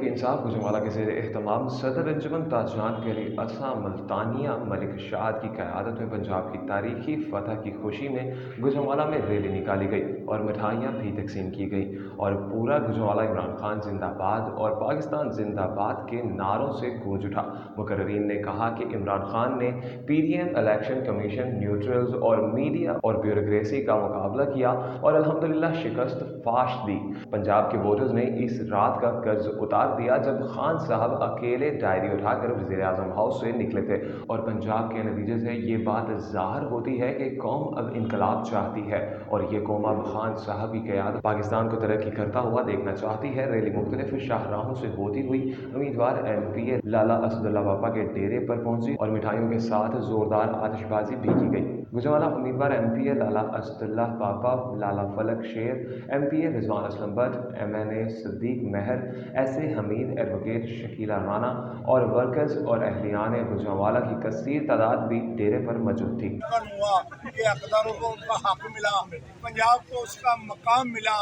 तहरीक इंसाफ गुजरांवाला के ज़ेर एहतमाम सदर अंजुमन ताजजान के लिए असा मुल्तानिया मलिक शाद की क़यादत में पंजाब की तारीखी फतह की खुशी में गुजरांवाला में रैली निकाली गई और मिठाइयाँ भी तकसीम की गई और पूरा गुजरांवाला इमरान खान जिंदाबाद और पाकिस्तान जिंदाबाद के नारों से गूंज उठा। मुकर्रीन ने कहा कि इमरान खान ने PDM इलेक्शन कमीशन, न्यूट्रल्स और मीडिया और ब्यूरोक्रेसी का मुकाबला किया और अल्हम्दुलिल्लाह शिकस्त फाश दी। पंजाब के वोटर्स ने इस रात का कर्ज उतार दिया जब खान साहब अकेले डायरी उठाकर वज़ीर आज़म हाउस से निकले थे और पंजाब के नतीजे से ये बात ज़ाहिर होती है कि कौम अब इनकलाब चाहती है और ये कौम अब खान साहब की क़यादत पाकिस्तान को तरक्की करता हुआ देखना चाहती है। रैली मुख्तलिफ शाहराहों से होती हुई उम्मीदवार MPA लाला असदुल्ला बापा के डेरे पर पहुंची और मिठाइयों के साथ जोरदार आतिशबाजी भी की गई। गुजरांवाला उम्मीदवार MPA लाला असदुल्ला बापा, लाला फलक शेर, MPA रिजवान असलम भट्ट, MNA सिद्दीक महर, SA हमीद, एडवोकेट शकीला राना और वर्कर्स और अहलियान गुजरांवाला की कसीर तादाद भी डेरे पर मौजूद थी। हुआ कि हकदारों को उनका हक मिला, पंजाब को उसका मकाम मिला।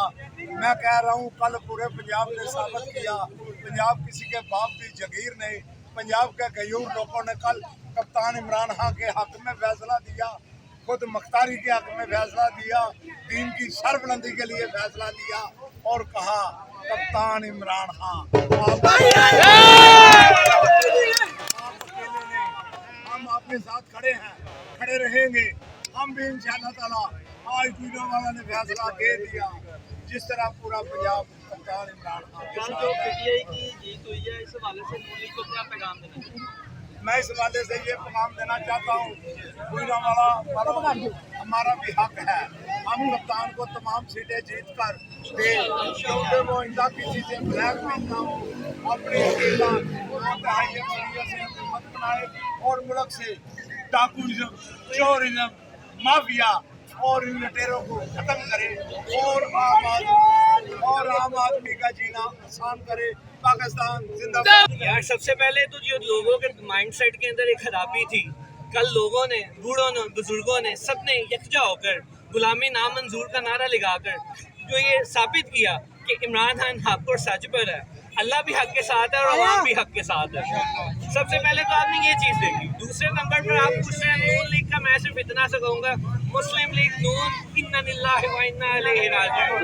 मैं कह रहा हूँ कल पूरे पंजाब ने साबित किया, पंजाब किसी के बाप की जगीर नहीं। पंजाब के गयूर लोगों ने कल कप्तान इमरान खान के हक में फैसला दिया, खुद मुख्तारी के हक में फैसला दिया, टीम की सरबुलंदी के लिए फैसला दिया और कहा कप्तान इमरान खान आप अकेले नहीं, हम आपके साथ खड़े हैं, खड़े रहेंगे। हम भी इंशाअल्लाह ताला आज गुजरांवाला ने फैसला दे दिया जिस तरह पूरा पंजाब कप्तान इमरान खान। जो PTI की जीत हुई है इस हवाले से मुल्क को क्या पैगाम देना चाहिए? मैं इस वाले से ये पैगाम देना चाहता हूँ, गुजरांवाला हमारा भी हक है, हम कप्तान को तमाम सीटें जीत कर दे क्योंकि वो इंदा किसी से ब्लैकमेल ना हो, अपनी मत बनाए और मुल्क से डाकूइज्म, चोरिज्म, माफिया और इन लटेरों को खत्म करे और आम आदमी का जीना आसान करे। पाकिस्तान जिंदाबाद। यार सबसे पहले तो जो लोगों के माइंडसेट के अंदर एक खराबी थी, कल लोगों ने, बूढ़ों ने, बुजुर्गों ने, सबने यकजा होकर गुलामी नामंजूर का नारा लगाकर जो ये साबित किया कि इमरान खान हक और सच पर है, अल्लाह भी हक के साथ है और अवाम भी हक के साथ है। सबसे पहले तो आपने ये चीज़ देखी। दूसरे नंबर पर आप पूछ रहे हैं नून लीग का, मैं सिर्फ इतना सा कहूँगा, मुस्लिम लीग नून इन्ना लिल्लाहि व इन्ना इलैहि राजिऊन।